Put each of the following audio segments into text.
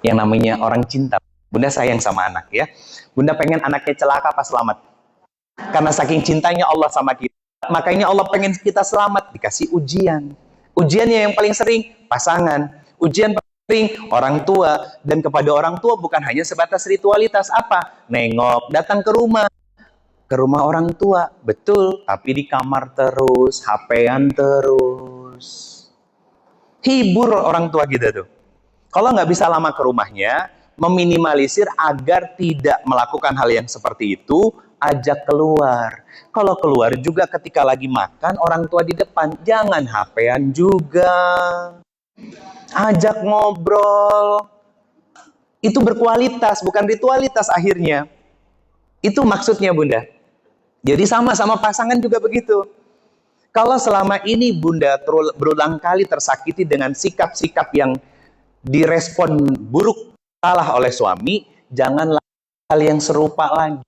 Yang namanya orang cinta, Bunda sayang sama anak ya. Bunda pengen anaknya celaka apa selamat? Karena saking cintanya Allah sama kita, makanya Allah pengen kita selamat. Dikasih ujian. Ujiannya yang paling sering pasangan. Ujian paling sering orang tua. Dan kepada orang tua bukan hanya sebatas ritualitas. Apa? Nengok, datang ke rumah orang tua, betul, tapi di kamar terus, HP-an terus. Hibur orang tua kita tuh. Kalau nggak bisa lama ke rumahnya, meminimalisir agar tidak melakukan hal yang seperti itu, ajak keluar. Kalau keluar juga ketika lagi makan, orang tua di depan, jangan HP-an juga. Ajak ngobrol. Itu berkualitas, bukan ritualitas akhirnya. Itu maksudnya, Bunda. Jadi sama pasangan juga begitu. Kalau selama ini Bunda berulang kali tersakiti dengan sikap-sikap yang direspon buruk salah oleh suami, jangan lakukan hal yang serupa lagi.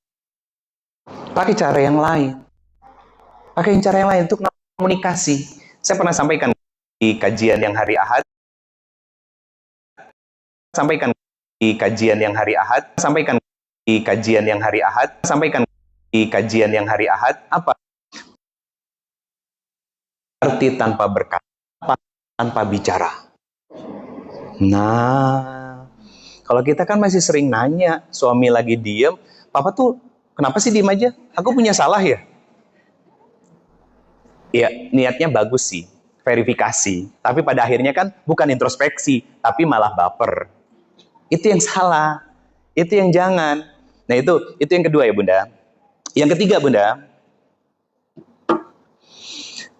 Pakai cara yang lain. Pakai cara yang lain untuk komunikasi. Saya pernah sampaikan di kajian yang hari Ahad. Sampaikan di kajian yang hari Ahad. Sampaikan di kajian yang hari Ahad. Sampaikan di kajian yang hari Ahad. Apa? Arti tanpa berkata, tanpa bicara. Nah, kalau kita kan masih sering nanya, suami lagi diem, papa tuh kenapa sih diem aja? Aku punya salah ya? Ya, niatnya bagus sih, verifikasi. Tapi pada akhirnya kan bukan introspeksi, tapi malah baper. Itu yang salah, itu yang jangan. Nah itu yang kedua ya Bunda. Yang ketiga Bunda,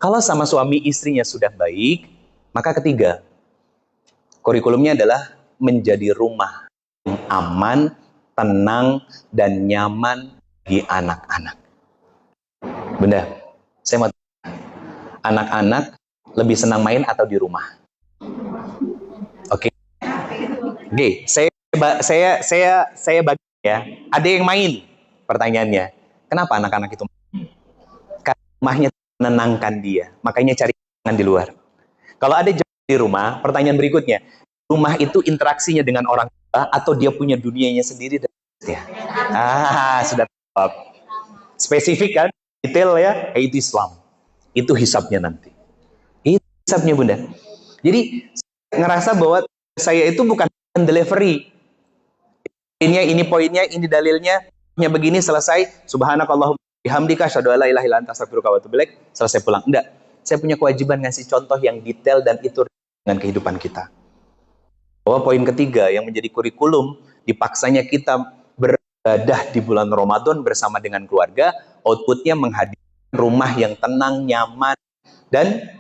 kalau sama suami istrinya sudah baik, maka ketiga, kurikulumnya adalah menjadi rumah yang aman, tenang, dan nyaman bagi anak-anak. Bunda, saya mau tanya, anak-anak lebih senang main atau di rumah? Oke. Oke, saya bagi ya. Ada yang main. Pertanyaannya, kenapa anak-anak itu main? Karena rumahnya menenangkan dia, makanya cari jangan di luar. Kalau ada di rumah, pertanyaan berikutnya, rumah itu interaksinya dengan orang tua atau dia punya dunianya sendiri dan ya. Sudah jawab. Spesifik kan, detail ya, itu Islam. Itu hisabnya nanti. Itu hisabnya Bunda. Jadi ngerasa bahwa saya itu bukan delivery. Ini poinnya, ini dalilnya, begini selesai. Subhanakallahumma bihamdika asyhadu an la ilaha illa anta astaghfiruka wa atubu ilaik. Selesai pulang. Enggak. Saya punya kewajiban ngasih contoh yang detail dan itu dengan kehidupan kita. Bahwa poin ketiga yang menjadi kurikulum, dipaksanya kita beribadah di bulan Ramadan bersama dengan keluarga, outputnya menghadirkan rumah yang tenang, nyaman, dan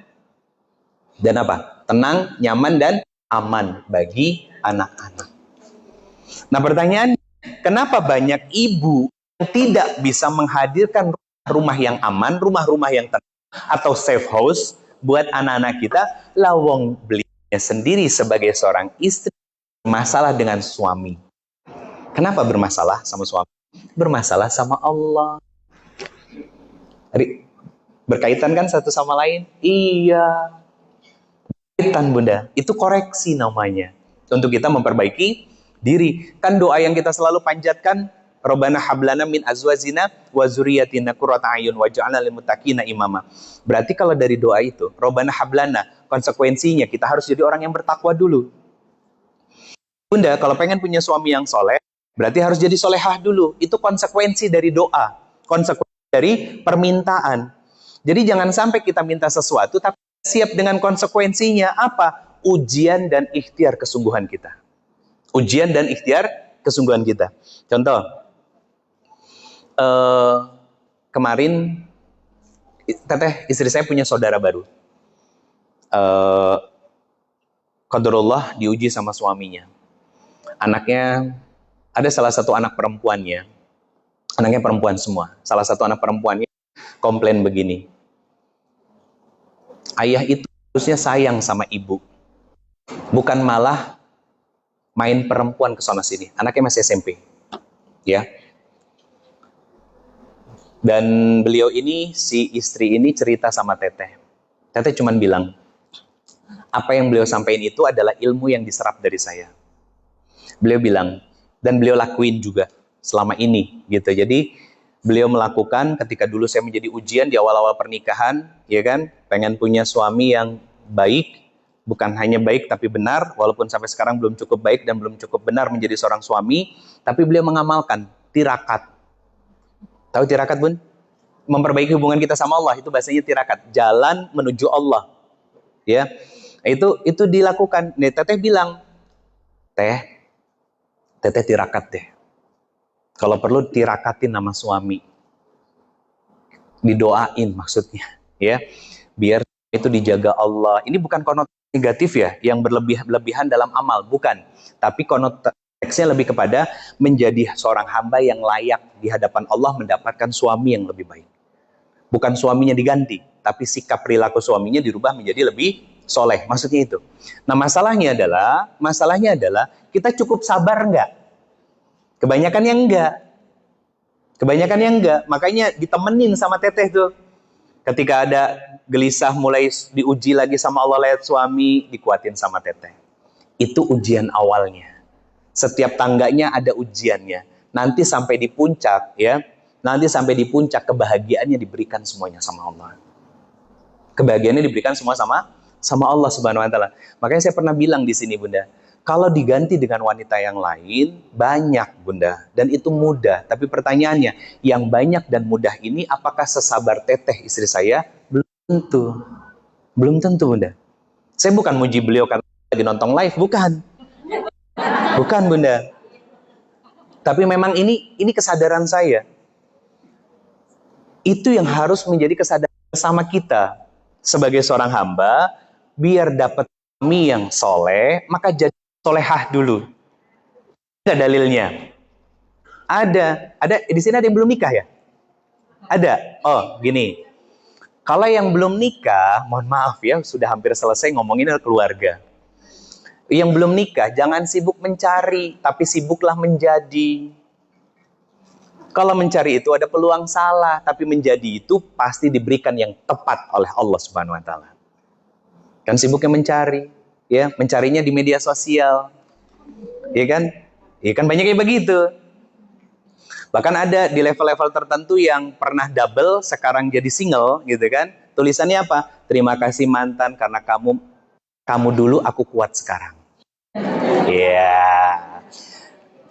apa? Tenang, nyaman, dan aman bagi anak-anak. Nah pertanyaan, kenapa banyak ibu yang tidak bisa menghadirkan rumah yang aman, rumah-rumah yang tenang, atau safe house buat anak-anak kita, lawong belinya sendiri sebagai seorang istri bermasalah dengan suami. Kenapa bermasalah sama suami? Bermasalah sama Allah. Berkaitan kan satu sama lain? Iya. Berkaitan Bunda. Itu koreksi namanya. Untuk kita memperbaiki diri. Kan doa yang kita selalu panjatkan, Rabbana hablana min azwajina wa dzurriyyatina qurrata a'yun waj'alna lil muttaqina imama. Berarti kalau dari doa itu, Rabbana hablana, konsekuensinya kita harus jadi orang yang bertakwa dulu. Bunda, kalau pengen punya suami yang soleh, berarti harus jadi solehah dulu. Itu konsekuensi dari doa, konsekuensi dari permintaan. Jadi jangan sampai kita minta sesuatu tapi siap dengan konsekuensinya. Apa? Ujian dan ikhtiar kesungguhan kita. Ujian dan ikhtiar kesungguhan kita. Contoh, kemarin teteh istri saya punya saudara baru. Qadarullah diuji sama suaminya. Anaknya, ada salah satu anak perempuannya. Anaknya perempuan semua. Salah satu anak perempuannya komplain begini. Ayah itu harusnya sayang sama ibu. Bukan malah main perempuan ke sana sini. Anaknya masih SMP. Ya. Dan beliau ini, si istri ini cerita sama teteh. Teteh cuman bilang, apa yang beliau sampaikan itu adalah ilmu yang diserap dari saya. Beliau bilang, dan beliau lakuin juga selama ini gitu. Jadi beliau melakukan ketika dulu saya menjadi ujian di awal-awal pernikahan, ya kan, pengen punya suami yang baik, bukan hanya baik tapi benar, walaupun sampai sekarang belum cukup baik dan belum cukup benar menjadi seorang suami, tapi beliau mengamalkan tirakat. Tahu tirakat, Bun? Memperbaiki hubungan kita sama Allah, itu bahasanya tirakat, jalan menuju Allah. Ya. Itu dilakukan. Nih, Teteh bilang, Teteh tirakat deh. Kalau perlu tirakatin nama suami. Didoain maksudnya, ya. Biar itu dijaga Allah. Ini bukan konotasi negatif ya, yang berlebihan dalam amal, bukan. Tapi konotasinya lebih kepada menjadi seorang hamba yang layak di hadapan Allah mendapatkan suami yang lebih baik. Bukan suaminya diganti, tapi sikap perilaku suaminya dirubah menjadi lebih soleh. Maksudnya itu. Nah, masalahnya adalah kita cukup sabar enggak? Kebanyakan yang enggak. Makanya ditemenin sama Teteh tuh. Ketika ada gelisah mulai diuji lagi sama Allah lewat suami, dikuatin sama Teteh. Itu ujian awalnya. Setiap tangganya ada ujiannya. Nanti sampai di puncak, ya. Nanti sampai di puncak kebahagiaannya diberikan semuanya sama Allah. Kebahagiaannya diberikan semua sama Allah Subhanahu wa taala. Makanya saya pernah bilang di sini, Bunda, kalau diganti dengan wanita yang lain, banyak, Bunda. Dan itu mudah. Tapi pertanyaannya, yang banyak dan mudah ini apakah sesabar Teteh istri saya? Belum tentu. Belum tentu, Bunda. Saya bukan muji beliau karena lagi nonton live, bukan. Bukan, Bunda. Tapi memang ini kesadaran saya. Itu yang harus menjadi kesadaran bersama kita. Sebagai seorang hamba, biar dapat suami yang soleh, maka jadi solehah dulu. Ada dalilnya? Ada. Di sini ada yang belum nikah ya? Ada. Oh, gini. Kalau yang belum nikah, mohon maaf ya, sudah hampir selesai ngomongin keluarga. Yang belum nikah, jangan sibuk mencari, tapi sibuklah menjadi. Kalau mencari itu ada peluang salah, tapi menjadi itu pasti diberikan yang tepat oleh Allah Subhanahu wa taala. Kan sibuknya mencari, ya, mencarinya di media sosial. Ya kan? Ya kan banyak yang begitu. Bahkan ada di level-level tertentu yang pernah double sekarang jadi single gitu kan. Tulisannya apa? Terima kasih mantan karena kamu dulu, aku kuat sekarang. Iya.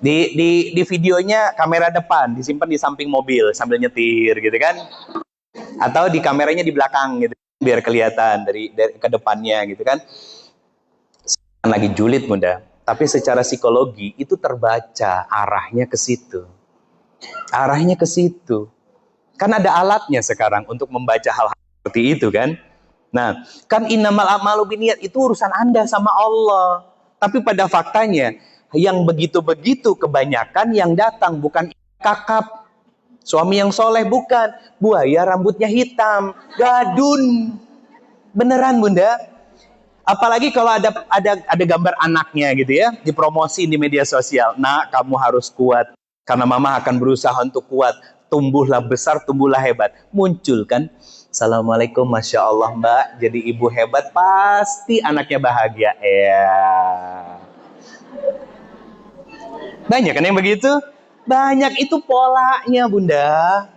Di videonya kamera depan disimpan di samping mobil sambil nyetir gitu kan. Atau di kameranya di belakang gitu biar kelihatan dari ke depannya gitu kan. Lagi julid, Bunda. Tapi secara psikologi itu terbaca arahnya ke situ. Arahnya ke situ. Kan ada alatnya sekarang untuk membaca hal-hal seperti itu kan. Nah, kan innamal a'malu binniyat itu urusan Anda sama Allah. Tapi pada faktanya yang begitu-begitu kebanyakan yang datang bukan kakap, suami yang soleh, bukan, buaya rambutnya hitam, gadun. Beneran, Bunda. Apalagi kalau ada gambar anaknya gitu ya, dipromosi di media sosial. Nah, kamu harus kuat karena mama akan berusaha untuk kuat. Tumbuhlah besar, tumbuhlah hebat. Muncul kan? Assalamualaikum, Masya Allah Mbak, jadi ibu hebat, pasti anaknya bahagia. Ya. Banyak kan yang begitu? Banyak, itu polanya, Bunda.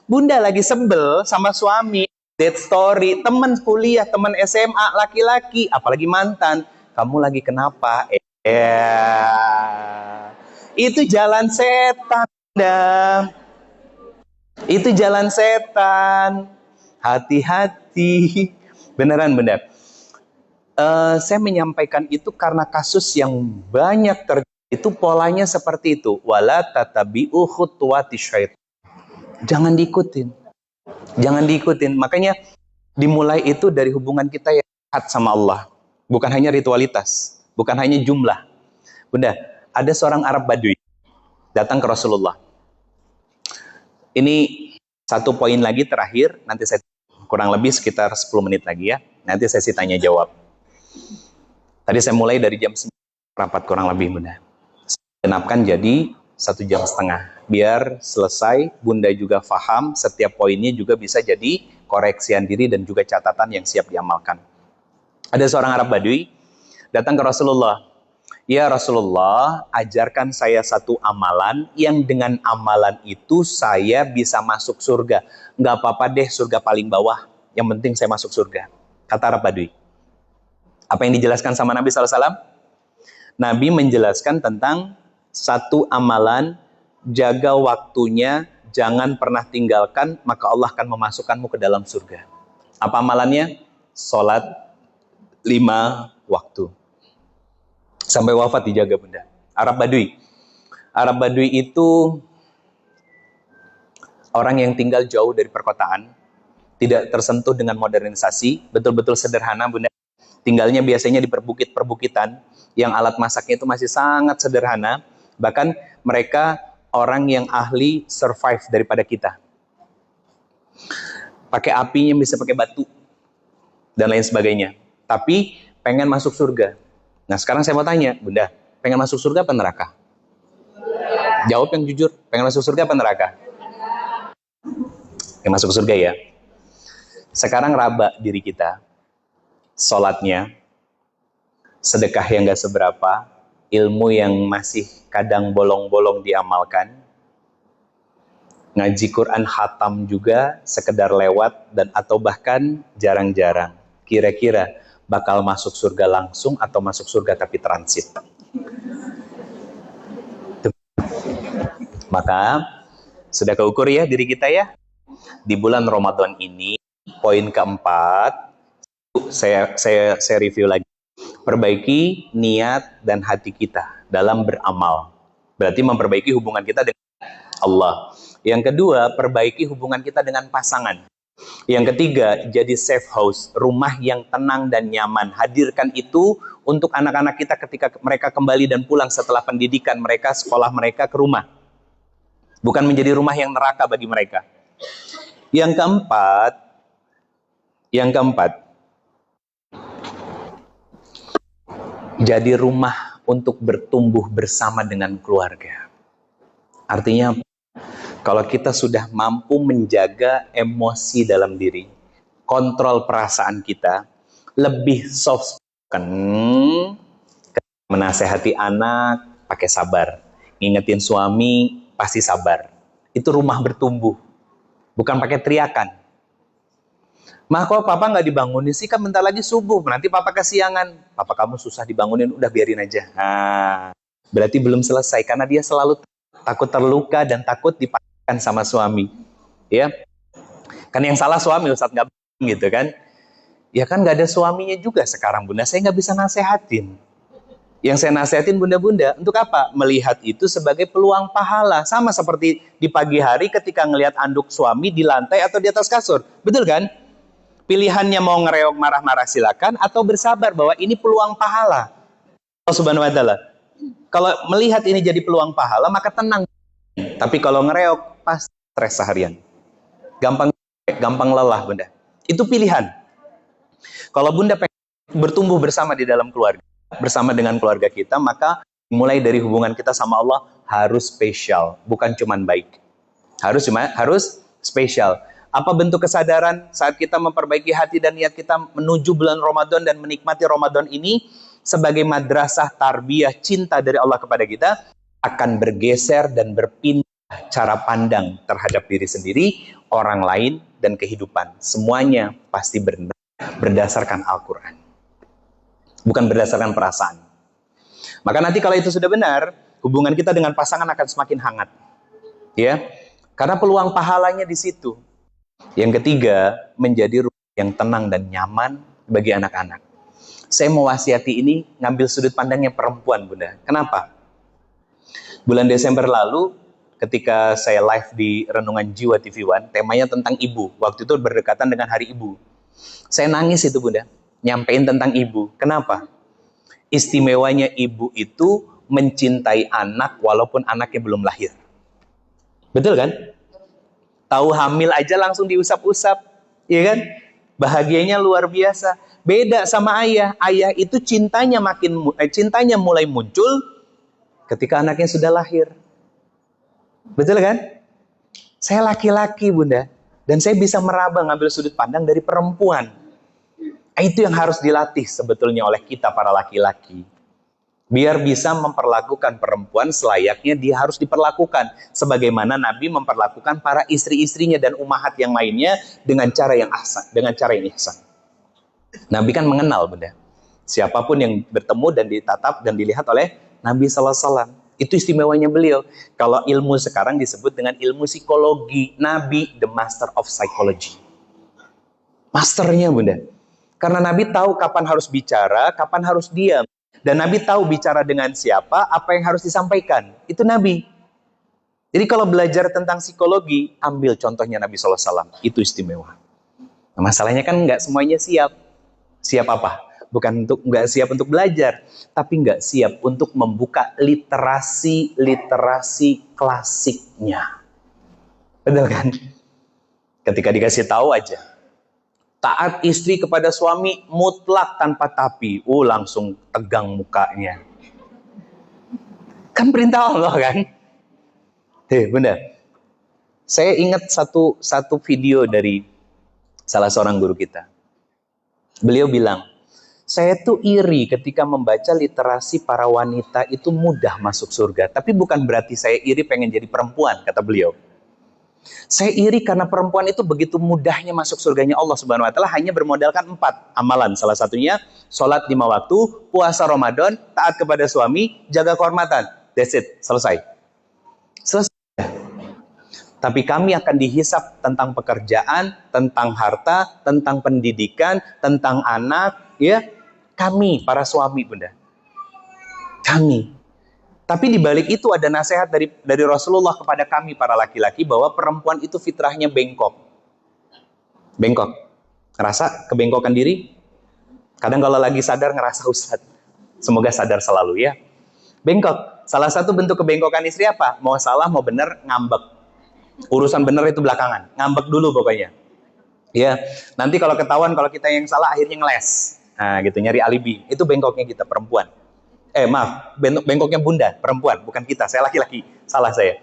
Bunda lagi sebel sama suami, dead story, teman kuliah, teman SMA, laki-laki, apalagi mantan. Kamu lagi kenapa? Itu jalan setan, Bunda. Itu jalan setan. Hati-hati. Beneran, Bunda. Saya menyampaikan itu karena kasus yang banyak terjadi. Itu polanya seperti itu. Wala tatabi'u khutuwati syaitan. Jangan diikutin. Jangan diikutin. Makanya dimulai itu dari hubungan kita yang dekat sama Allah. Bukan hanya ritualitas. Bukan hanya jumlah. Bunda, ada seorang Arab Badui datang ke Rasulullah. Ini satu poin lagi terakhir. Nanti saya kurang lebih sekitar 10 menit lagi ya. Nanti sesi tanya jawab. Tadi saya mulai dari jam 9 rapat kurang lebih, Bunda. Genapkan jadi 1,5 jam. Biar selesai, Bunda juga paham, setiap poinnya juga bisa jadi koreksian diri dan juga catatan yang siap diamalkan. Ada seorang Arab Badui datang ke Rasulullah. Ya Rasulullah, ajarkan saya satu amalan yang dengan amalan itu saya bisa masuk surga. Nggak apa-apa deh surga paling bawah, yang penting saya masuk surga. Kata Arab Badui. Apa yang dijelaskan sama Nabi SAW? Nabi menjelaskan tentang satu amalan, jaga waktunya, jangan pernah tinggalkan, maka Allah akan memasukkanmu ke dalam surga. Apa amalannya? Sholat 5 waktu. Sampai wafat dijaga bunda. Arab Badui. Arab Badui itu orang yang tinggal jauh dari perkotaan, tidak tersentuh dengan modernisasi, betul-betul sederhana bunda. Tinggalnya biasanya di perbukit-perbukitan, yang alat masaknya itu masih sangat sederhana. Bahkan mereka orang yang ahli survive daripada kita. Pakai apinya bisa pakai batu, dan lain sebagainya. Tapi pengen masuk surga. Nah sekarang saya mau tanya, bunda, pengen masuk surga apa neraka? Jawab yang jujur, pengen masuk surga apa neraka? Pengen masuk surga ya. Sekarang raba diri kita, sholatnya, sedekah yang gak seberapa, ilmu yang masih kadang bolong-bolong diamalkan, ngaji Quran khatam juga, sekedar lewat, dan atau bahkan jarang-jarang. Kira-kira bakal masuk surga langsung atau masuk surga tapi transit? Maka sudah keukur ya diri kita ya. Di bulan Ramadan ini, poin keempat, saya review lagi. Perbaiki niat dan hati kita dalam beramal. Berarti memperbaiki hubungan kita dengan Allah. Yang kedua, perbaiki hubungan kita dengan pasangan. Yang ketiga, jadi safe house, rumah yang tenang dan nyaman. Hadirkan itu untuk anak-anak kita ketika mereka kembali dan pulang setelah pendidikan mereka, sekolah mereka ke rumah. Bukan menjadi rumah yang neraka bagi mereka. Yang keempat, jadi rumah untuk bertumbuh bersama dengan keluarga. Artinya, kalau kita sudah mampu menjaga emosi dalam diri, kontrol perasaan kita, lebih soft spoken, menasehati anak, pakai sabar. Ngingetin suami, pasti sabar. Itu rumah bertumbuh. Bukan pakai teriakan. Mah kok papa nggak dibangunin sih, kan bentar lagi subuh, nanti papa kesiangan. Papa kamu susah dibangunin, udah biarin aja. Nah, berarti belum selesai, karena dia selalu takut terluka dan takut dipaksakan sama suami. Ya, kan yang salah suami, Ustadz nggak gitu kan? Ya kan nggak ada suaminya juga sekarang bunda, saya nggak bisa nasehatin. Yang saya nasihatin bunda-bunda, untuk apa? Melihat itu sebagai peluang pahala. Sama seperti di pagi hari ketika ngelihat anduk suami di lantai atau di atas kasur. Betul kan? Pilihannya mau ngereok marah-marah silakan, atau bersabar bahwa ini peluang pahala. Allah Subhanahu wa Ta'ala. Kalau melihat ini jadi peluang pahala, maka tenang. Tapi kalau ngereok, pasti stres seharian. Gampang lelah bunda. Itu pilihan. Kalau bunda pengen bertumbuh bersama di dalam keluarga, bersama dengan keluarga kita, maka mulai dari hubungan kita sama Allah harus spesial, bukan cuman baik. Harus spesial. Apa bentuk kesadaran saat kita memperbaiki hati dan niat kita menuju bulan Ramadan dan menikmati Ramadan ini sebagai madrasah tarbiyah cinta dari Allah kepada kita, akan bergeser dan berpindah cara pandang terhadap diri sendiri, orang lain, dan kehidupan. Semuanya pasti berdasarkan Al-Quran, bukan berdasarkan perasaan. Maka nanti kalau itu sudah benar, hubungan kita dengan pasangan akan semakin hangat, ya, karena peluang pahalanya di situ. Yang ketiga, menjadi rumah yang tenang dan nyaman bagi anak-anak. Saya mau wasiati ini ngambil sudut pandangnya perempuan bunda. Kenapa? Bulan Desember lalu, ketika saya live di Renungan Jiwa TV One, temanya tentang ibu. Waktu itu berdekatan dengan Hari Ibu. Saya nangis itu bunda, nyampein tentang ibu. Kenapa? Istimewanya ibu itu mencintai anak walaupun anaknya belum lahir. Betul kan? Tahu hamil aja langsung diusap-usap, ya kan? Bahagianya luar biasa. Beda sama ayah. Ayah itu cintanya mulai muncul ketika anaknya sudah lahir. Betul kan? Saya laki-laki bunda, dan saya bisa meraba ngambil sudut pandang dari perempuan. Itu yang harus dilatih sebetulnya oleh kita para laki-laki. Biar bisa memperlakukan perempuan selayaknya dia harus diperlakukan. Sebagaimana Nabi memperlakukan para istri-istrinya dan ummahat yang lainnya dengan cara yang ahsan, dengan cara yang ihsan. Nabi kan mengenal, Bunda. Siapapun yang bertemu dan ditatap dan dilihat oleh Nabi sallallahu alaihi wasallam. Itu istimewanya beliau. Kalau ilmu sekarang disebut dengan ilmu psikologi. Nabi the master of psychology. Masternya, Bunda. Karena Nabi tahu kapan harus bicara, kapan harus diam. Dan Nabi tahu bicara dengan siapa, apa yang harus disampaikan. Itu Nabi. Jadi kalau belajar tentang psikologi, ambil contohnya Nabi SAW. Itu istimewa. Nah, masalahnya kan nggak semuanya siap. Siap apa? Bukan untuk nggak siap untuk belajar, tapi nggak siap untuk membuka literasi klasiknya. Betul kan? Ketika dikasih tahu aja, taat istri kepada suami mutlak tanpa tapi. Langsung tegang mukanya. Kan perintah Allah kan? Benar. Saya ingat satu video dari salah seorang guru kita. Beliau bilang, saya tuh iri ketika membaca literasi para wanita itu mudah masuk surga. Tapi bukan berarti saya iri pengen jadi perempuan, kata beliau. Saya iri karena perempuan itu begitu mudahnya masuk surganya Allah Subhanahu wa Ta'ala hanya bermodalkan 4 amalan. Salah satunya sholat 5 waktu, puasa Ramadan, taat kepada suami, jaga kehormatan. That's it, selesai. Tapi kami akan dihisap tentang pekerjaan, tentang harta, tentang pendidikan, tentang anak, ya. Kami para suami, Bunda. Kami. Tapi di balik itu ada nasihat dari Rasulullah kepada kami para laki-laki bahwa perempuan itu fitrahnya bengkok. Bengkok. Ngerasa kebengkokan diri? Kadang kalau lagi sadar ngerasa Ustaz. Semoga sadar selalu ya. Bengkok. Salah satu bentuk kebengkokan istri apa? Mau salah, mau benar, ngambek. Urusan benar itu belakangan. Ngambek dulu pokoknya. Ya. Nanti kalau ketahuan kalau kita yang salah akhirnya ngeles. Nah gitu, nyari alibi. Itu bengkoknya kita, perempuan. Maaf, bengkoknya bunda, perempuan, bukan kita, saya laki-laki, salah saya.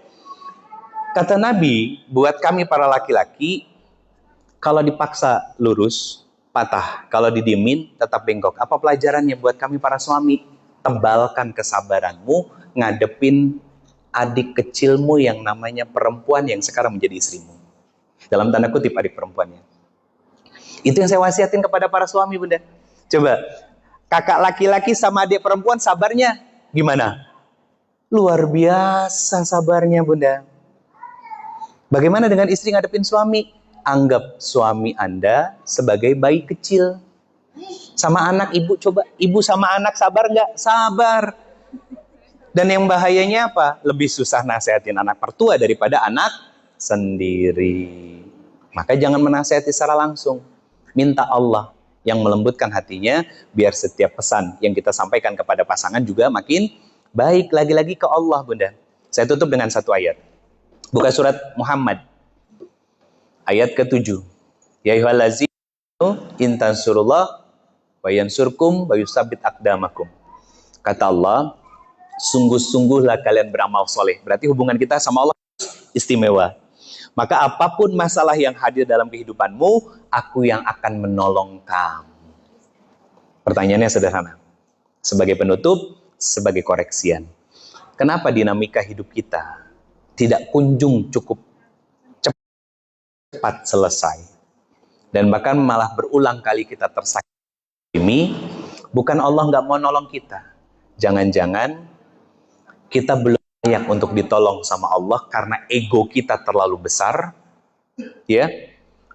Kata Nabi, buat kami para laki-laki, kalau dipaksa lurus, patah. Kalau didiemin, tetap bengkok. Apa pelajarannya buat kami para suami? Tebalkan kesabaranmu, ngadepin adik kecilmu yang namanya perempuan yang sekarang menjadi istrimu. Dalam tanda kutip adik perempuannya. Itu yang saya wasiatin kepada para suami, Bunda. Coba, kakak laki-laki sama adik perempuan sabarnya gimana? Luar biasa sabarnya, Bunda. Bagaimana dengan istri ngadepin suami? Anggap suami Anda sebagai bayi kecil. Sama anak ibu, coba. Ibu sama anak sabar nggak? Sabar. Dan yang bahayanya apa? Lebih susah nasihatin anak mertua daripada anak sendiri. Maka jangan menasihati secara langsung. Minta Allah yang melembutkan hatinya, biar setiap pesan yang kita sampaikan kepada pasangan juga makin baik. Lagi-lagi ke Allah, Bunda. Saya tutup dengan satu ayat. Buka surat Muhammad. Ayat ke-7. Ya ayyuhallazina in tansurullah wa yansurkum wa yusabbit aqdamakum. Kata Allah, sungguh-sungguhlah kalian beramal soleh. Berarti hubungan kita sama Allah istimewa. Maka apapun masalah yang hadir dalam kehidupanmu, aku yang akan menolong kamu. Pertanyaannya sederhana. Sebagai penutup, sebagai koreksian. Kenapa dinamika hidup kita tidak kunjung cukup cepat selesai? Dan bahkan malah berulang kali kita tersakiti. Bukan Allah nggak mau nolong kita. Jangan-jangan kita belum layak untuk ditolong sama Allah karena ego kita terlalu besar, ya.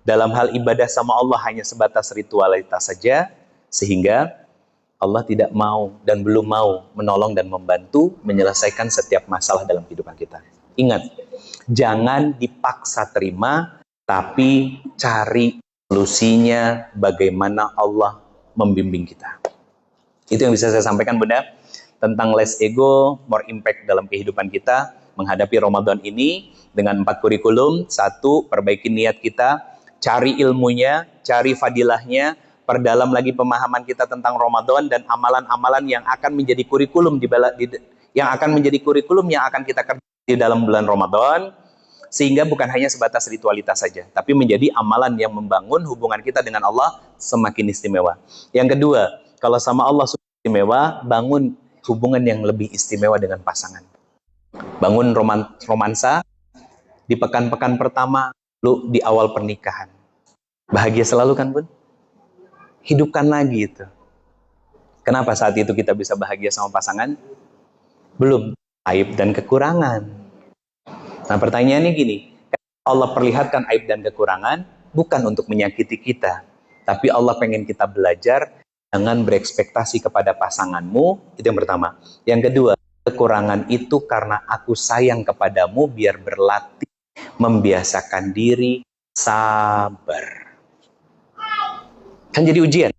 Dalam hal ibadah sama Allah hanya sebatas ritualitas saja, sehingga Allah tidak mau dan belum mau menolong dan membantu menyelesaikan setiap masalah dalam kehidupan kita. Ingat, jangan dipaksa terima, tapi cari solusinya bagaimana Allah membimbing kita. Itu yang bisa saya sampaikan, Bunda, tentang less ego, more impact dalam kehidupan kita menghadapi Ramadan ini dengan 4 kurikulum. 1, perbaiki niat kita, cari ilmunya, cari fadilahnya, perdalam lagi pemahaman kita tentang Ramadan dan amalan-amalan yang akan menjadi kurikulum yang akan kita kerjakan di dalam bulan Ramadan, sehingga bukan hanya sebatas ritualitas saja, tapi menjadi amalan yang membangun hubungan kita dengan Allah semakin istimewa. Yang kedua, kalau sama Allah istimewa, bangun hubungan yang lebih istimewa dengan pasangan. Bangun romansa di pekan-pekan pertama, lu di awal pernikahan. Bahagia selalu kan, Bun? Hidupkan lagi itu. Kenapa saat itu kita bisa bahagia sama pasangan? Belum aib dan kekurangan. Nah, pertanyaannya gini, Allah perlihatkan aib dan kekurangan bukan untuk menyakiti kita, tapi Allah pengen kita belajar jangan berekspektasi kepada pasanganmu, itu yang pertama. Yang kedua, kekurangan itu karena aku sayang kepadamu biar berlatih membiasakan diri sabar. Kan jadi ujian.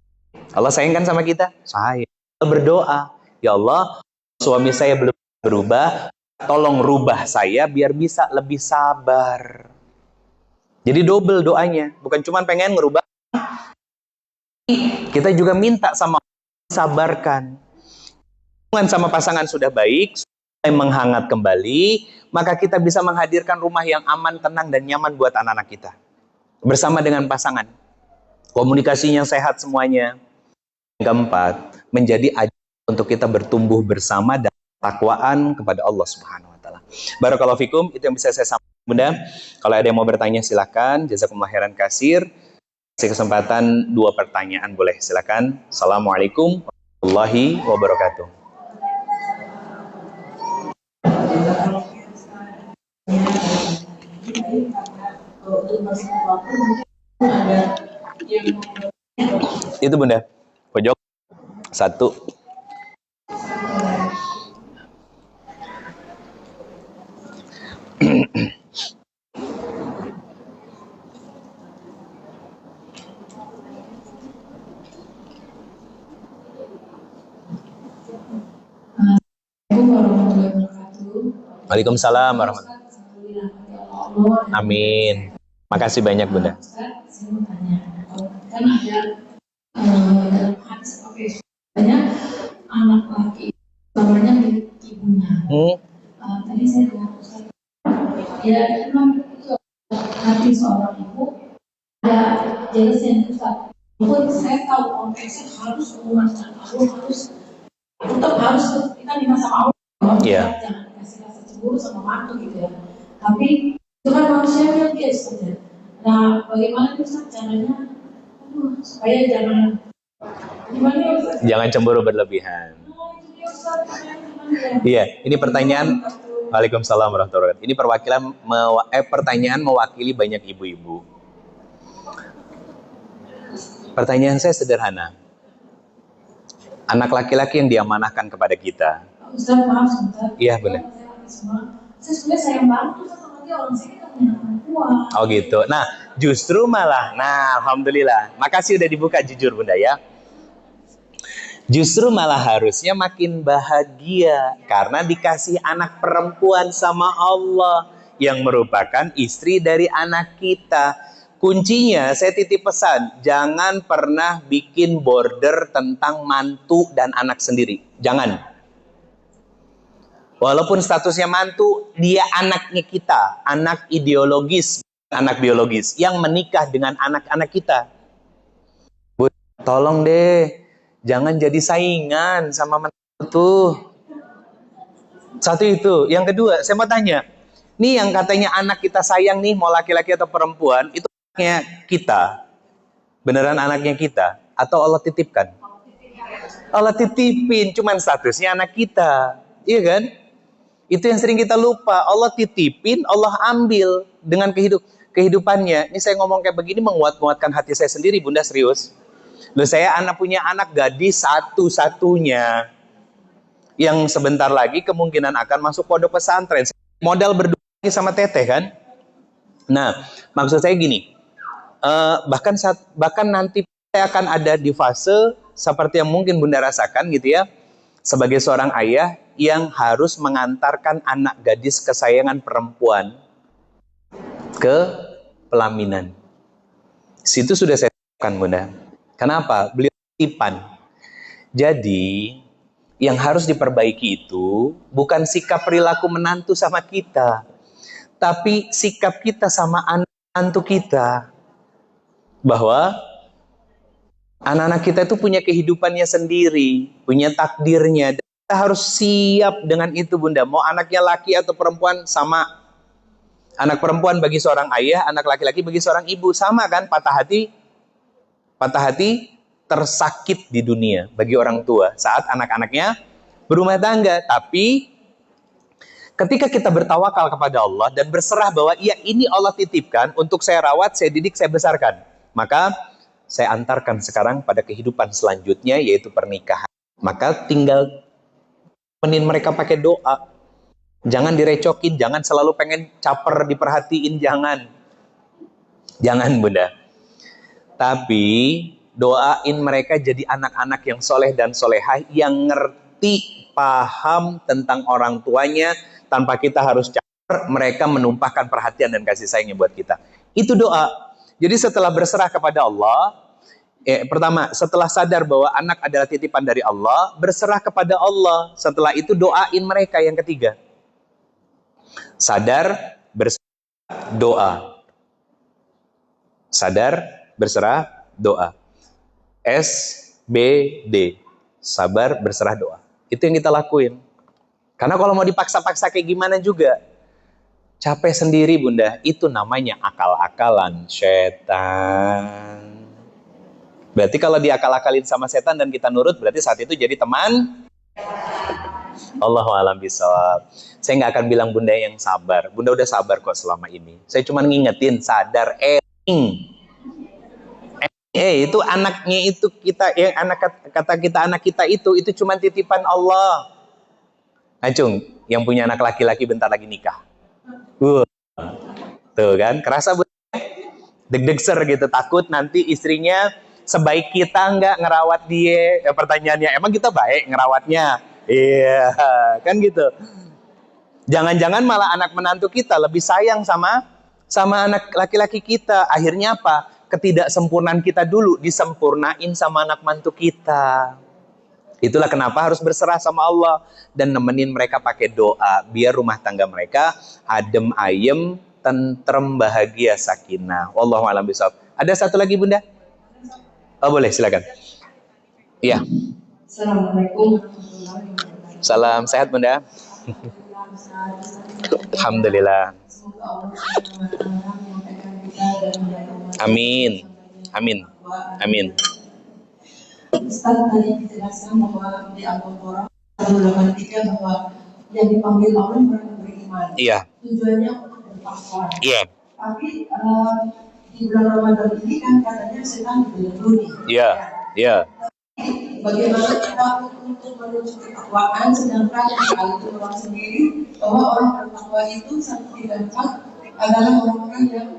Allah sayang kan sama kita? Sayang. Allah berdoa, ya Allah, suami saya belum berubah, tolong rubah saya biar bisa lebih sabar. Jadi double doanya, bukan cuma pengen ngerubah, kita juga minta sama Allah sabarkan. Hubungan sama pasangan sudah baik, sudah menghangat kembali, maka kita bisa menghadirkan rumah yang aman, tenang, dan nyaman buat anak-anak kita. Bersama dengan pasangan. Komunikasinya sehat semuanya. Yang keempat, menjadi ajaran untuk kita bertumbuh bersama dan takwaan kepada Allah Subhanahu wa taala. Barakallahu fikum, itu yang bisa saya sampaikan, Bunda. Kalau ada yang mau bertanya silakan. Jazakumullah khairan katsir. Kasih kesempatan 2 pertanyaan boleh, silakan. Assalamualaikum warahmatullahi wabarakatuh. Itu Bunda, pojok 1. Waalaikumsalam warahmatullahi wabarakatuh. Amin. Makasih banyak Bunda. Saya mau tanya, kan ada dalam hadis banyak anak laki namanya milik ibunya. Tadi saya dengar Ustaz, ya memang itu hati seorang ibu ada jelas yang Ustaz. Walaupun saya tahu konteksnya harus memasang, tetap harus kita minta sama Allah, jangan kasih rasa cemburu sama mantu gitu ya. Tapi itu kan manusia yang dia saja. Nah, bagaimana Ustaz caranya? Supaya jangan gimana Ustaz? Jangan cemburu berlebihan. Iya, ini pertanyaan. Waalaikumsalam warahmatullahi wabarakatuh. Ini pertanyaan mewakili banyak ibu-ibu. Pertanyaan saya sederhana. Anak laki-laki yang diamanahkan kepada kita. Ustaz, maaf sebentar. Iya, benar. Saya sebenarnya sayang banget sama dia, orang saya kan punya perempuan. Oh gitu. Nah, justru malah, alhamdulillah. Makasih udah dibuka jujur Bunda ya. Justru malah harusnya makin bahagia karena dikasih anak perempuan sama Allah yang merupakan istri dari anak kita. Kuncinya saya titip pesan, jangan pernah bikin border tentang mantu dan anak sendiri. Jangan. Walaupun statusnya mantu, dia anaknya kita, anak ideologis, anak biologis yang menikah dengan anak-anak kita. Bu, tolong deh, jangan jadi saingan sama menantu. Satu itu. Yang kedua, saya mau tanya, nih yang katanya anak kita sayang nih, mau laki-laki atau perempuan, itu anaknya kita, beneran anaknya kita, atau Allah titipkan? Allah titipin, cuman statusnya anak kita, iya kan? Itu yang sering kita lupa. Allah titipin, Allah ambil dengan kehidupannya. Ini saya ngomong kayak begini menguatkan hati saya sendiri, Bunda, serius. Loh, saya punya anak gadis satu-satunya yang sebentar lagi kemungkinan akan masuk pondok pesantren. Modal berdua sama Teteh kan. Nah, maksud saya gini. Bahkan nanti saya akan ada di fase seperti yang mungkin Bunda rasakan gitu ya. Sebagai seorang ayah yang harus mengantarkan anak gadis kesayangan perempuan ke pelaminan. Situ sudah saya lakukan, Bunda. Kenapa? Beliau titipan. Jadi, yang harus diperbaiki itu bukan sikap perilaku menantu sama kita, tapi sikap kita sama anak menantu kita. Bahwa anak-anak kita itu punya kehidupannya sendiri, punya takdirnya. Kita harus siap dengan itu, Bunda. Mau anaknya laki atau perempuan, sama. Anak perempuan bagi seorang ayah, anak laki-laki bagi seorang ibu, sama kan? Patah hati tersakit di dunia bagi orang tua saat anak-anaknya berumah tangga. Tapi ketika kita bertawakal kepada Allah dan berserah bahwa iya, ini Allah titipkan untuk saya rawat, saya didik, saya besarkan, maka saya antarkan sekarang pada kehidupan selanjutnya, yaitu pernikahan. Maka tinggal temenin mereka pakai doa. Jangan direcokin, jangan selalu pengen caper, diperhatiin, jangan. Jangan, Bunda. Tapi doain mereka jadi anak-anak yang soleh dan solehah, yang ngerti, paham tentang orang tuanya, tanpa kita harus caper, mereka menumpahkan perhatian dan kasih sayangnya buat kita. Itu doa. Jadi setelah berserah kepada Allah, pertama, setelah sadar bahwa anak adalah titipan dari Allah, berserah kepada Allah. Setelah itu doain mereka. Yang ketiga, sadar, berserah, doa. Sadar, berserah, doa. SBD, sabar, berserah, doa. Itu yang kita lakuin. Karena kalau mau dipaksa-paksa kayak gimana juga, capek sendiri, Bunda. Itu namanya akal-akalan setan. Berarti kalau diakal-akalin sama setan dan kita nurut, berarti saat itu jadi teman. Allahu a'lam bishawab. Saya nggak akan bilang Bunda yang sabar. Bunda udah sabar kok selama ini. Saya cuma ngingetin, sadar, itu anaknya itu kita, yang anak kata kita anak kita itu cuma titipan Allah. Acung, yang punya anak laki-laki bentar lagi nikah. Tuh kan, kerasa Bunda? Deg-degser gitu, takut nanti istrinya sebaik kita nggak ngerawat dia. Pertanyaannya, emang kita baik ngerawatnya? Iya, kan gitu. Jangan-jangan malah anak menantu kita lebih sayang sama anak laki-laki kita. Akhirnya apa? Ketidaksempurnaan kita dulu disempurnain sama anak mantu kita. Itulah kenapa harus berserah sama Allah dan nemenin mereka pakai doa, biar rumah tangga mereka adem ayem, tentrem, bahagia, sakinah. Wallahu a'lam bishawab. Ada satu lagi, Bunda? Oh, boleh, silakan. Iya. Assalamualaikum. Salam sehat, Bunda. Alhamdulillah. Amin. Amin. Amin. Ustaz tadi dijelaskan bahwa di Al-Qur'an 183 bahwa yang dipanggil Allah mereka beriman. Iya. Tujuannya untuk bertakwa. Iya. Tapi di bulan Ramadan ini kan katanya setan dilindungi. Iya. Iya. Bagaimana kita untuk menuju ketakwaan, sedangkan hal itu orang sendiri bahwa orang bertakwa itu satu tempat adalah orang-orang yang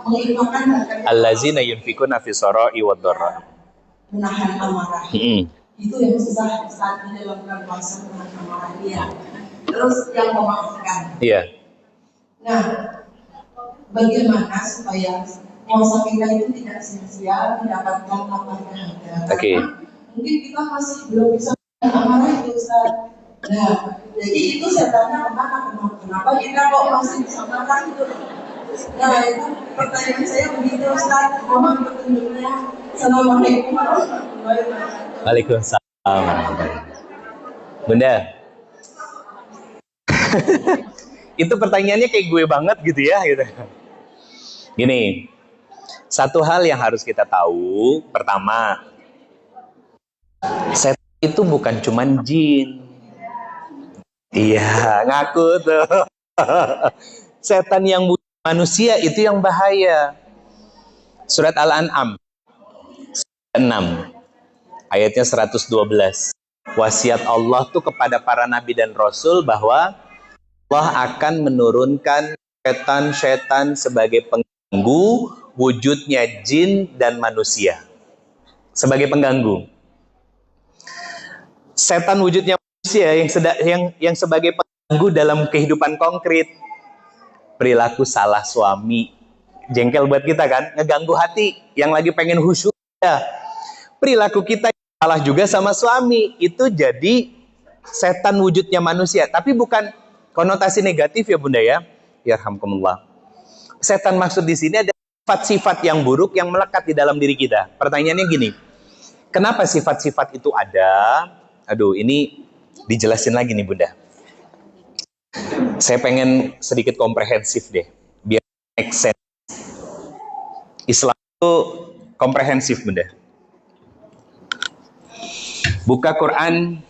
menginfakkan hartanya. Allazina yunfikuna fi sarai wad dharra. Menahan amarah. Itu yang susah saat ini dalam bulan puasa, menahan amarah dia. Terus yang memaafkan. Iya. Nah, bagaimana supaya puasa kita itu tidak sia-sia, mendapatkan lapar dahaga? Oke. Mungkin kita masih belum bisa menahan amarah itu, Ustaz. Nah, jadi itu setannya kenapa kita kok masih bisa marah gitu? Nah, itu pertanyaan saya begitu, Ustaz. Mohon petunjuknya. Assalamualaikum warahmatullahi wabarakatuh. Waalaikumsalam. Bunda. Itu pertanyaannya kayak gue banget gitu ya, gitu. Gini, satu hal yang harus kita tahu, pertama, setan itu bukan cuman jin. Iya, ngaku tuh. Setan yang manusia itu yang bahaya. Surat Al-An'am 6 ayatnya 112. Wasiat Allah tuh kepada para nabi dan rasul bahwa Allah akan menurunkan setan-setan sebagai pengganggu, wujudnya jin dan manusia. Sebagai pengganggu. Setan wujudnya manusia yang sebagai pengganggu dalam kehidupan konkret. Perilaku salah suami, jengkel buat kita kan, ngeganggu hati yang lagi pengen khusyuk ya. Perilaku kita salah juga sama suami, itu jadi setan wujudnya manusia, tapi bukan konotasi negatif ya Bunda ya. Yarhamkumullah. Setan maksud di sini ada sifat-sifat yang buruk yang melekat di dalam diri kita. Pertanyaannya gini, kenapa sifat-sifat itu ada? Aduh, ini dijelasin lagi nih Bunda. Saya pengen sedikit komprehensif deh, biar make sense. Islam itu komprehensif Bunda. Buka Quran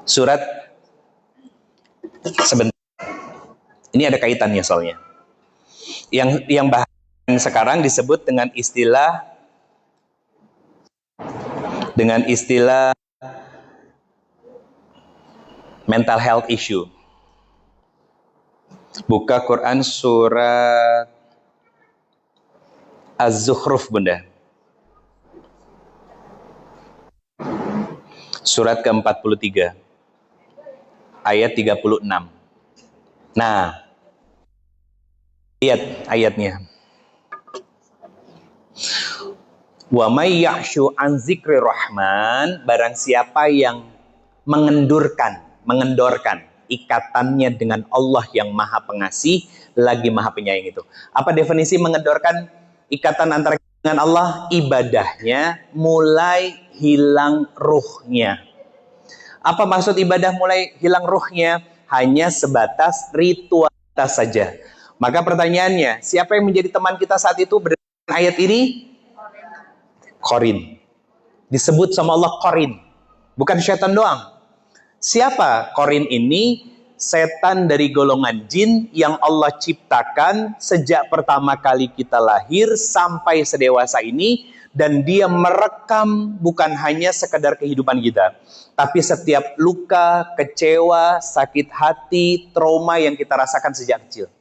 surat sebentar. Ini ada kaitannya soalnya. Yang bahasan sekarang disebut dengan istilah mental health issue. Buka Quran surat Az-Zukhruf Bunda. Surat ke-43 ayat 36. Nah, lihat ayatnya. Wa may ya'shu an dzikri rahman, barang siapa yang mengendorkan ikatannya dengan Allah yang Maha Pengasih lagi Maha Penyayang itu. Apa definisi mengendorkan ikatan antara dengan Allah? Ibadahnya mulai hilang ruhnya. Apa maksud ibadah mulai hilang ruhnya? Hanya sebatas ritualitas saja. Maka pertanyaannya, siapa yang menjadi teman kita saat itu berdasarkan ayat ini? Qarin. Disebut sama Allah Qarin. Bukan syaitan doang. Siapa Qarin ini? Setan dari golongan jin yang Allah ciptakan sejak pertama kali kita lahir sampai sedewasa ini. Dan dia merekam bukan hanya sekedar kehidupan kita, tapi setiap luka, kecewa, sakit hati, trauma yang kita rasakan sejak kecil.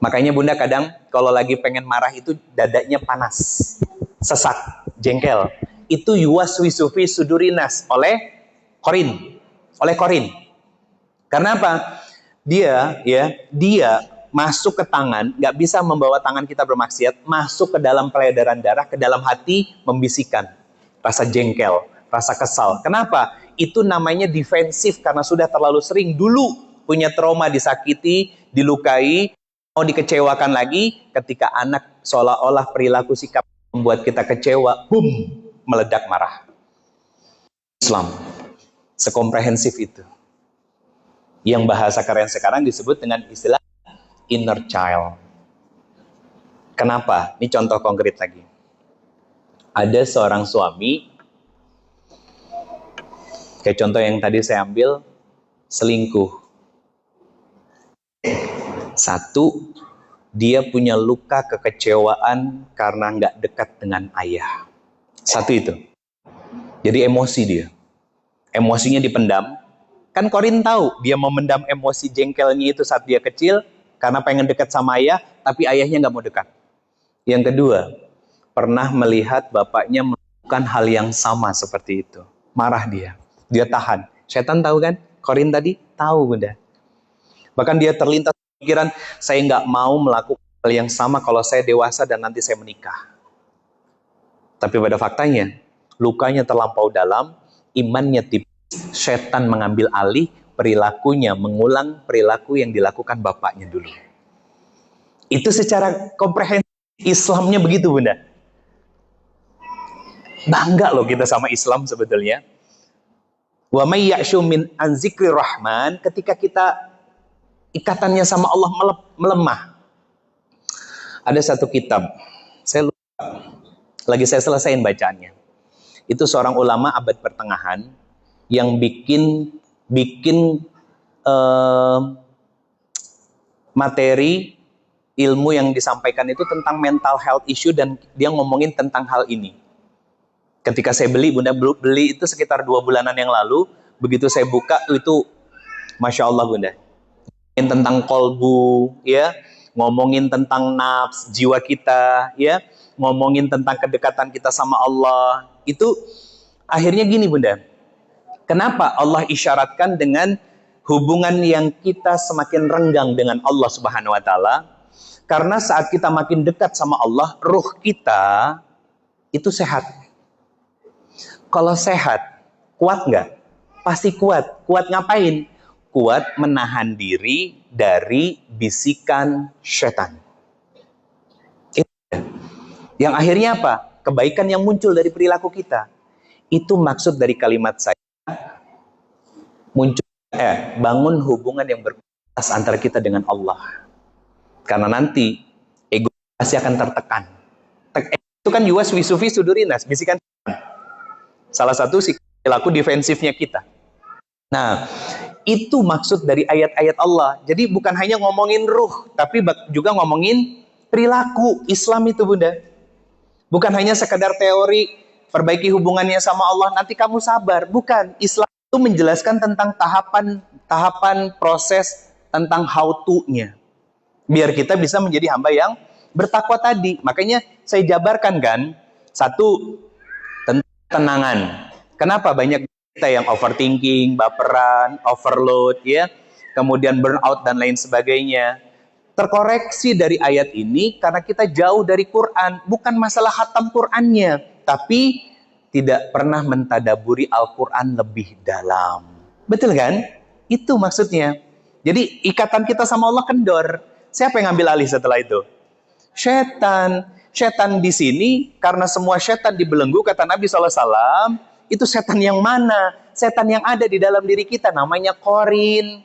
Makanya Bunda kadang kalau lagi pengen marah itu dadanya panas, sesak, jengkel. Itu yuwaswisu fi sudurinas oleh Qarin. Karena apa? Dia masuk ke tangan, nggak bisa membawa tangan kita bermaksiat, masuk ke dalam peredaran darah, ke dalam hati, membisikkan rasa jengkel, rasa kesal. Kenapa? Itu namanya defensif karena sudah terlalu sering dulu punya trauma, disakiti, dilukai, mau dikecewakan lagi. Ketika anak seolah-olah perilaku sikap membuat kita kecewa, boom, meledak marah. Islam sekomprehensif itu. Yang bahasa keren sekarang disebut dengan istilah inner child. Kenapa? Ini contoh konkret lagi. Ada seorang suami, kayak contoh yang tadi saya ambil, selingkuh. Satu, dia punya luka kekecewaan karena nggak dekat dengan ayah. Satu itu. Jadi emosi dia. Emosinya dipendam. Kan Qarin tahu dia memendam emosi jengkelnya itu saat dia kecil, karena pengen dekat sama ayah, tapi ayahnya nggak mau dekat. Yang kedua, pernah melihat bapaknya melakukan hal yang sama seperti itu. Marah dia. Dia tahan. Setan tahu kan? Qarin tadi tahu Bunda. Bahkan dia terlintas pikiran, saya nggak mau melakukan hal yang sama kalau saya dewasa dan nanti saya menikah. Tapi pada faktanya, lukanya terlampau dalam, imannya tipis, setan mengambil alih, perilakunya mengulang perilaku yang dilakukan bapaknya dulu. Itu secara komprehensif Islamnya begitu Bunda. Bangga loh kita sama Islam sebetulnya. Wa may ya'shu min an dzikri rahman, ketika kita ikatannya sama Allah melemah. Ada satu kitab, saya lupa, lagi saya selesaiin bacaannya. Itu seorang ulama abad pertengahan yang bikin materi ilmu yang disampaikan itu tentang mental health issue, dan dia ngomongin tentang hal ini. Ketika saya beli, Bunda, beli itu sekitar 2 bulanan yang lalu. Begitu saya buka itu, Masya Allah Bunda, ngomongin tentang kolbu, ya, ngomongin tentang nafs, jiwa kita, ya, ngomongin tentang kedekatan kita sama Allah. Itu akhirnya gini Bunda, kenapa Allah isyaratkan dengan hubungan yang kita semakin renggang dengan Allah Subhanahu wa Ta'ala? Karena saat kita makin dekat sama Allah, ruh kita itu sehat. Kalau sehat, kuat nggak? Pasti kuat. Kuat ngapain? Kuat menahan diri dari bisikan setan. Yang akhirnya apa? Kebaikan yang muncul dari perilaku kita. Itu maksud dari kalimat saya, muncul bangun hubungan yang berkualitas antara kita dengan Allah. Karena nanti ego pasti akan tertekan. Itu kan yuwaswisu fi sudurinas, bisikan. Salah satu perilaku defensifnya kita. Nah, itu maksud dari ayat-ayat Allah. Jadi bukan hanya ngomongin ruh, tapi juga ngomongin perilaku Islam itu, Bunda. Bukan hanya sekadar teori, perbaiki hubungannya sama Allah, nanti kamu sabar. Bukan, Islam itu menjelaskan tentang tahapan proses, tentang how to-nya. Biar kita bisa menjadi hamba yang bertakwa tadi. Makanya saya jabarkan kan, satu, tentang ketenangan. Kenapa banyak kita yang overthinking, baperan, overload, ya, kemudian burnout dan lain sebagainya. Terkoreksi dari ayat ini karena kita jauh dari Quran. Bukan masalah khatam Qurannya, tapi tidak pernah mentadaburi Al-Quran lebih dalam. Betul kan? Itu maksudnya. Jadi ikatan kita sama Allah kendor. Siapa yang ngambil alih setelah itu? Setan. Setan di sini, karena semua setan dibelenggu, kata Nabi SAW, itu setan yang mana? Setan yang ada di dalam diri kita, namanya korin.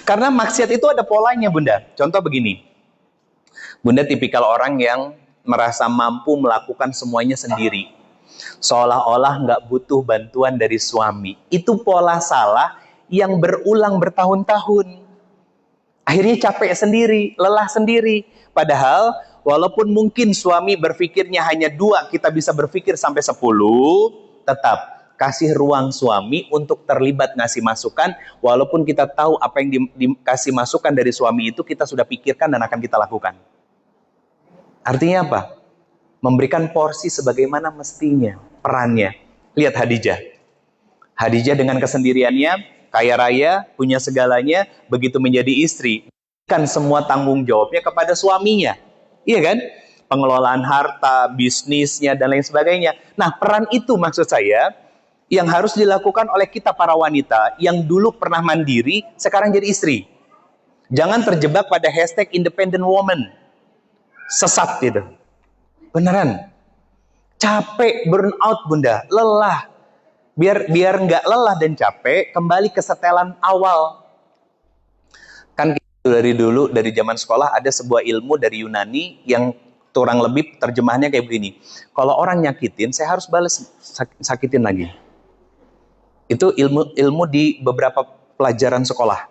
Karena maksiat itu ada polanya, Bunda. Contoh begini. Bunda tipikal orang yang merasa mampu melakukan semuanya sendiri. Seolah-olah nggak butuh bantuan dari suami. Itu pola salah yang berulang bertahun-tahun. Akhirnya capek sendiri, lelah sendiri. Padahal, walaupun mungkin suami berpikirnya hanya 2, kita bisa berpikir sampai 10, tetap kasih ruang suami untuk terlibat ngasih masukan, walaupun kita tahu apa yang dikasih masukan dari suami itu kita sudah pikirkan dan akan kita lakukan. Artinya apa? Memberikan porsi sebagaimana mestinya, perannya. Lihat Khadijah. Khadijah dengan kesendiriannya, kaya raya, punya segalanya, begitu menjadi istri, kan semua tanggung jawabnya kepada suaminya. Iya kan? Pengelolaan harta, bisnisnya, dan lain sebagainya. Nah, peran itu maksud saya, yang harus dilakukan oleh kita para wanita, yang dulu pernah mandiri, sekarang jadi istri. Jangan terjebak pada hashtag independent woman. Sesat gitu. Beneran. Capek, burnout, Bunda. Lelah. Biar nggak lelah dan capek, kembali ke setelan awal. Kan dari dulu, dari zaman sekolah, ada sebuah ilmu dari Yunani yang kurang lebih terjemahannya kayak begini. Kalau orang nyakitin, saya harus balas sakitin lagi. Itu ilmu di beberapa pelajaran sekolah.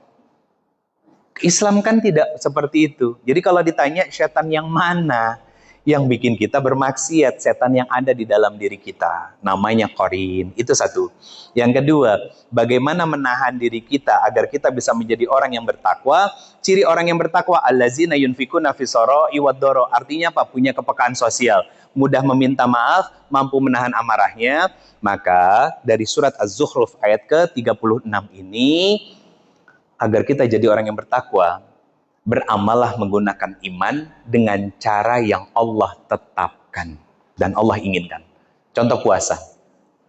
Islam kan tidak seperti itu. Jadi kalau ditanya setan yang mana yang bikin kita bermaksiat, setan yang ada di dalam diri kita, namanya korin. Itu satu. Yang kedua, bagaimana menahan diri kita agar kita bisa menjadi orang yang bertakwa. Ciri orang yang bertakwa, allazina yunfikuna fisara'i wad-dara. Artinya apa? Punya kepekaan sosial, mudah meminta maaf, mampu menahan amarahnya. Maka dari surat Az-Zukhruf ayat ke-36 ini, agar kita jadi orang yang bertakwa, beramallah menggunakan iman dengan cara yang Allah tetapkan dan Allah inginkan. Contoh puasa.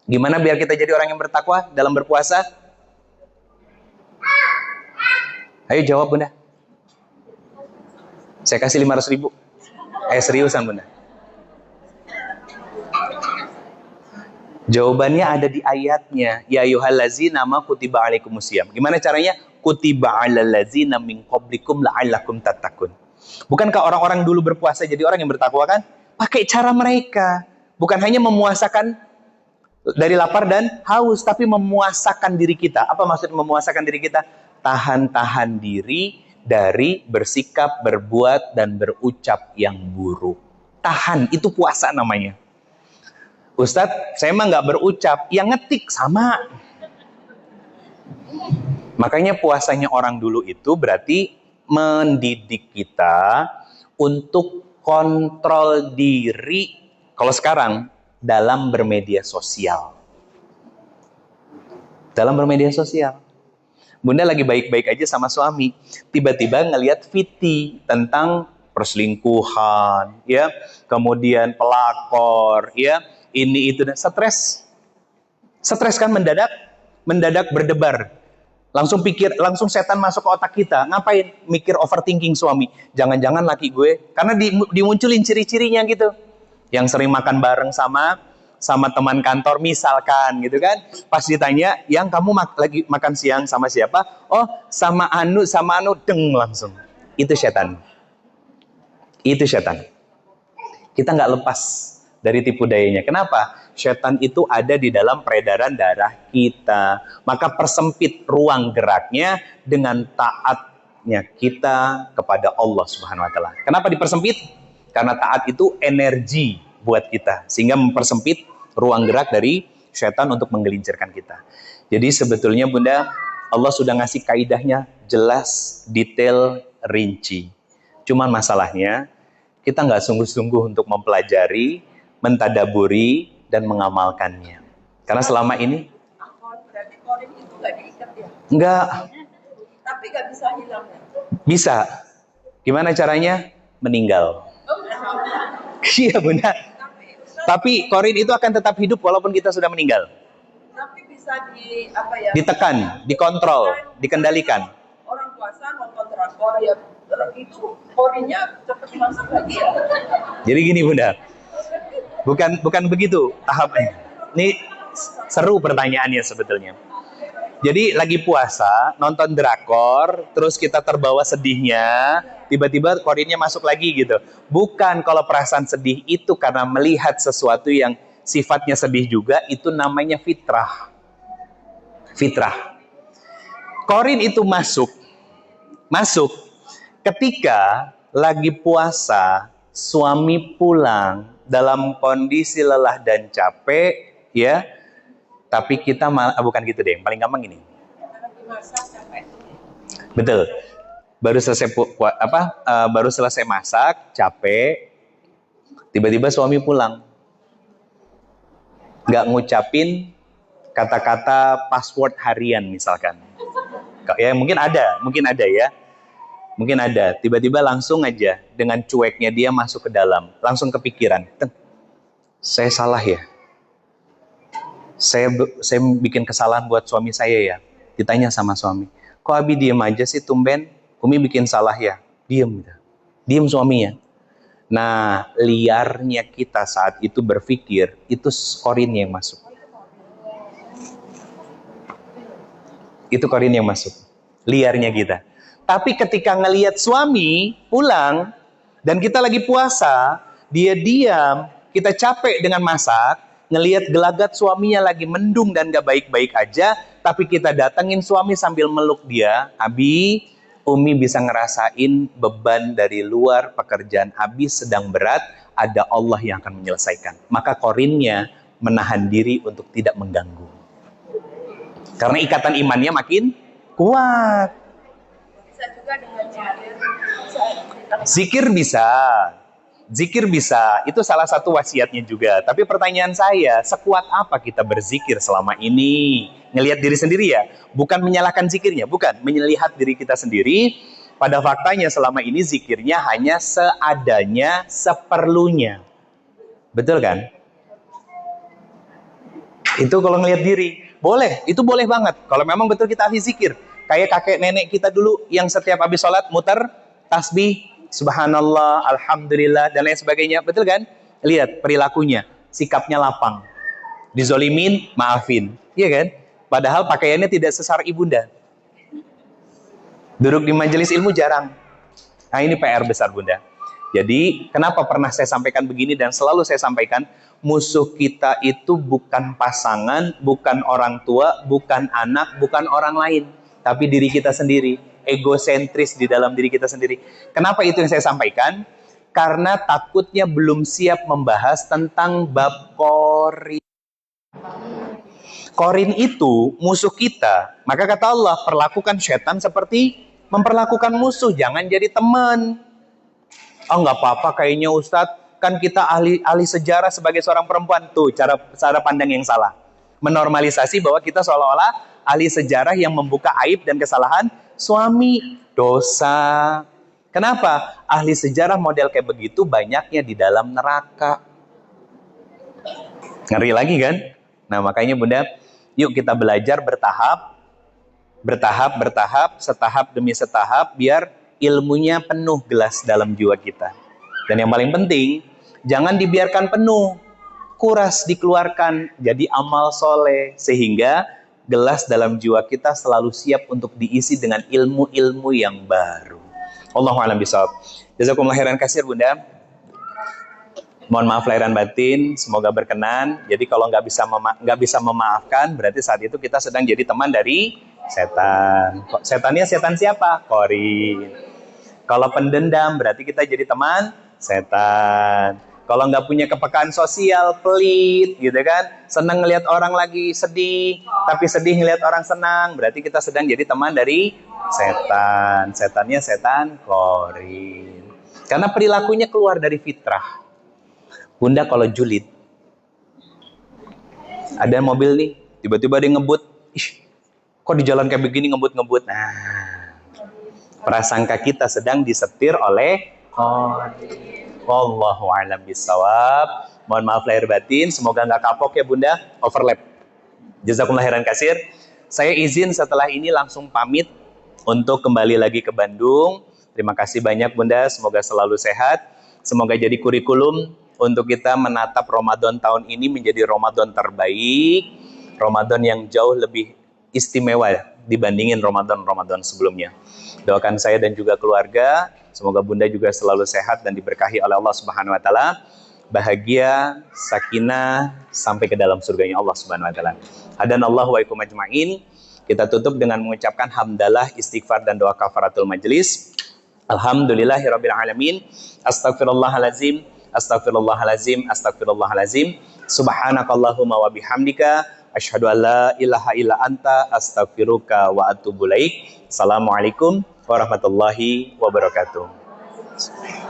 Gimana biar kita jadi orang yang bertakwa dalam berpuasa? Ayo jawab, Bunda. Saya kasih 500.000. Seriusan, Bunda. Jawabannya ada di ayatnya. Ya ayyuhallazina ma kutiba alaikumusiyam. Gimana caranya? Kutiba alal ladzina min qablikum la'allakum tattaqun. Bukankah orang-orang dulu berpuasa jadi orang yang bertakwa kan? Pakai cara mereka. Bukan hanya memuasakan dari lapar dan haus, tapi memuasakan diri kita. Apa maksud memuasakan diri kita? Tahan-tahan diri dari bersikap, berbuat, dan berucap yang buruk. Tahan, itu puasa namanya. Ustadz, saya mah nggak berucap, yang ngetik sama. Makanya puasanya orang dulu itu berarti mendidik kita untuk kontrol diri. Kalau sekarang dalam bermedia sosial. Dalam bermedia sosial. Bunda lagi baik-baik aja sama suami, tiba-tiba ngelihat VT tentang perselingkuhan, ya, kemudian pelakor, ya, ini itu dan stres. Stres kan mendadak berdebar. Langsung setan masuk ke otak kita. Ngapain? Mikir overthinking suami. Jangan-jangan laki gue, karena dimunculin ciri-cirinya gitu. Yang sering makan bareng sama sama teman kantor misalkan gitu kan. Pas ditanya, yang kamu lagi makan siang sama siapa? Oh, sama anu, deng langsung. Itu setan. Itu setan. Kita nggak lepas dari tipu dayanya. Kenapa? Setan itu ada di dalam peredaran darah kita. Maka persempit ruang geraknya dengan taatnya kita kepada Allah Subhanahu wa taala. Kenapa dipersempit? Karena taat itu energi buat kita, sehingga mempersempit ruang gerak dari setan untuk menggelincirkan kita. Jadi sebetulnya Bunda, Allah sudah ngasih kaidahnya jelas, detail, rinci. Cuman masalahnya kita nggak sungguh-sungguh untuk mempelajari, mentadaburi, dan mengamalkannya. Karena selama ini berarti korin itu nggak diikat ya? nggak. Tapi nggak bisa hilang ya? Bisa. Gimana caranya? Meninggal. Iya Bunda. Tapi korin itu akan tetap hidup walaupun kita sudah meninggal. Tapi bisa Ditekan, dikontrol, dikendalikan. Orang puasa nonton drakor ya, itu korinnya cepat masuk lagi ya. Jadi gini Bunda, bukan begitu tahapnya. Ini seru pertanyaannya sebetulnya. Jadi lagi puasa, nonton drakor, terus kita terbawa sedihnya, tiba-tiba korinnya masuk lagi gitu. Bukan, kalau perasaan sedih itu karena melihat sesuatu yang sifatnya sedih juga, itu namanya fitrah. Fitrah. Korin itu masuk ketika lagi puasa, suami pulang dalam kondisi lelah dan capek, ya. Tapi kita bukan gitu deh, yang paling gampang ini. Betul. Baru selesai masak, capek, tiba-tiba suami pulang. Nggak ngucapin kata-kata password harian misalkan. Ya mungkin ada ya. Mungkin ada. Tiba-tiba langsung aja dengan cueknya dia masuk ke dalam, langsung kepikiran, saya salah ya. Saya bikin kesalahan buat suami saya ya. Ditanya sama suami, kok Abi diem aja sih tumben? Umi bikin salah ya? Diem. Diem suaminya. Nah, liarnya kita saat itu berpikir, itu korin yang masuk. Itu korin yang masuk. Liarnya kita. Tapi ketika ngelihat suami pulang, dan kita lagi puasa, dia diam, kita capek dengan masak, ngelihat gelagat suaminya lagi mendung dan gak baik-baik aja, tapi kita datengin suami sambil meluk dia, Abi, Umi bisa ngerasain beban dari luar, pekerjaan Abi sedang berat, ada Allah yang akan menyelesaikan. Maka korinnya menahan diri untuk tidak mengganggu. Karena ikatan imannya makin kuat. Bisa juga dengan zikir. Zikir bisa, itu salah satu wasiatnya juga. Tapi pertanyaan saya, sekuat apa kita berzikir selama ini? Ngelihat diri sendiri ya, bukan menyalahkan zikirnya, bukan. Melihat diri kita sendiri, pada faktanya selama ini zikirnya hanya seadanya, seperlunya. Betul kan? Itu kalau ngelihat diri, boleh, itu boleh banget. Kalau memang betul kita ahli zikir. Kayak kakek nenek kita dulu yang setiap habis sholat muter tasbih, subhanallah, alhamdulillah, dan lain sebagainya. Betul kan? Lihat perilakunya, sikapnya lapang. Dizolimin, maafin. Iya kan? Padahal pakaiannya tidak sesar ibunda. Duduk di majelis ilmu jarang. Nah ini PR besar Bunda. Jadi kenapa pernah saya sampaikan begini dan selalu saya sampaikan, musuh kita itu bukan pasangan, bukan orang tua, bukan anak, bukan orang lain. Tapi diri kita sendiri. Egosentris di dalam diri kita sendiri. Kenapa itu yang saya sampaikan? Karena takutnya belum siap membahas tentang bab korin. Korin itu musuh kita. Maka kata Allah, perlakukan setan seperti memperlakukan musuh. Jangan jadi teman. Oh nggak apa-apa kayaknya Ustadz. Kan kita ahli sejarah sebagai seorang perempuan. Tuh cara pandang yang salah. Menormalisasi bahwa kita seolah-olah ahli sejarah yang membuka aib dan kesalahan suami. Dosa. Kenapa? Ahli sejarah model kayak begitu banyaknya di dalam neraka. Ngeri lagi kan? Nah makanya Bunda, yuk kita belajar bertahap, setahap demi setahap, biar ilmunya penuh gelas dalam jiwa kita. Dan yang paling penting, jangan dibiarkan penuh. kuras dikeluarkan jadi amal soleh, sehingga gelas dalam jiwa kita selalu siap untuk diisi dengan ilmu-ilmu yang baru. Allahu a'lam bishawab. Jazakumullah khairan katsir Bunda. Mohon maaf lahiran batin, semoga berkenan. Jadi kalau nggak bisa memaafkan, berarti saat itu kita sedang jadi teman dari setan. Setannya setan siapa? Korin. Kalau pendendam, berarti kita jadi teman setan. Kalau nggak punya kepekaan sosial, pelit, gitu kan? Senang ngelihat orang lagi sedih, tapi sedih ngelihat orang senang, berarti kita sedang jadi teman dari setan. Setannya setan korin. Karena perilakunya keluar dari fitrah. Bunda kalau julid, ada mobil nih, tiba-tiba dia ngebut, kok di jalan kayak begini ngebut-ngebut. Nah, prasangka kita sedang disetir oleh wallahu a'lam bishawab. Mohon maaf lahir batin, semoga nggak kapok ya Bunda, overlap. Jazakumullah khairan katsir. Saya izin setelah ini langsung pamit untuk kembali lagi ke Bandung. Terima kasih banyak Bunda, semoga selalu sehat. Semoga jadi kurikulum untuk kita menatap Ramadan tahun ini menjadi Ramadan terbaik, Ramadan yang jauh lebih istimewa dibandingin Ramadan sebelumnya. Doakan saya dan juga keluarga, semoga Bunda juga selalu sehat dan diberkahi oleh Allah Subhanahu wa taala, bahagia, sakinah sampai ke dalam surganya Allah Subhanahu wa taala. Hadanallahu wa ikum ajmain. Kita tutup dengan mengucapkan hamdalah, istighfar dan doa kafaratul majelis. Alhamdulillahirabbil alamin. Astagfirullahalazim. Astagfirullahalazim, astagfirullahalazim. Subhanakallahumma wa bihamdika asyhadu an la ilaha illa anta astaghfiruka wa atubu ilaik. Assalamualaikum warahmatullahi wabarakatuh.